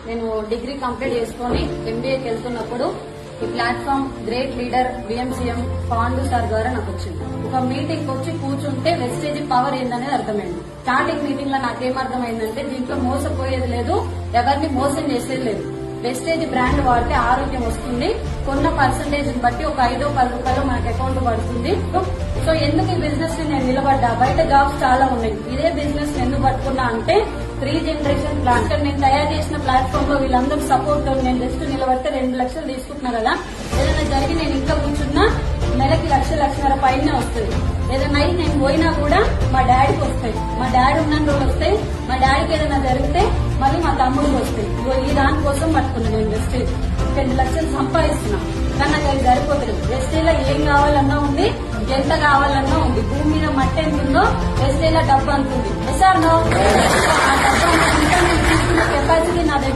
నేను degree complete చేసుకుని ఎంబీఏకి వెళ్తున్నప్పుడు ఈ platform great leader విఎంసీఎం Pandu sir ద్వారా నాకు వచ్చింది. ఒక మీటింగ్ వచ్చి కూర్చుంటే వెస్టేజ్ పవర్ ఏందనేది అర్థమైంది. స్టార్టింగ్ మీటింగ్ లో నాకేమర్థమైందంటే దీంట్లో మోసపోయేది లేదు, ఎవరిని మోసం చేసేది లేదు. వెస్టేజ్ బ్రాండ్ వాడితే ఆరోగ్యం వస్తుంది, కొన్న పర్సంటేజ్ బట్టి ఒక 5-10 రూపాయలు మనకి అకౌంట్ పడుతుంది. సో ఎందుకు ఈ బిజినెస్ ని నేను నిలబడ్డా? బయట జాబ్స్ చాలా ఉన్నాయి, ఇదే బిజినెస్ ఎందుకు పట్టుకున్నా అంటే 3 జనరేషన్ ప్లాన్. నేను తయారు చేసిన ప్లాట్ఫామ్ లో వీళ్ళందరూ సపోర్ట్ నేను జస్ట్ నిలబడితే 2 లక్షలు తీసుకుంటున్నా కదా, ఏదైనా జరిగి నేను ఇంకా కూర్చున్నా నెలకి 1,00,000 పైన వస్తుంది. ఏదైనా అయి నేను పోయినా కూడా మా డాడీకి వస్తాయి, మా డాడీ ఉన్న రోజులు వస్తాయి, మా డాడీకి ఏదైనా జరిగితే మళ్ళీ మా తమ్ముడికి వస్తాయి. ఈ దానికోసం పట్టుకున్నా నేను వెస్టేజ్ 2 లక్షలు సంపాదిస్తున్నా. కానీ నాకు అది సరిపోతుంది. వెస్టేజ్ లో ఏం కావాలన్నా ఉంది, ఎంత కావాలన్నా ఉంది. భూమి మీద మట్టి ఎంత ఉందో వెస్టేజ్ లో డబ్బు అంతుంది. ఆ డబ్బు అంత కెపాసిటీ నా దగ్గర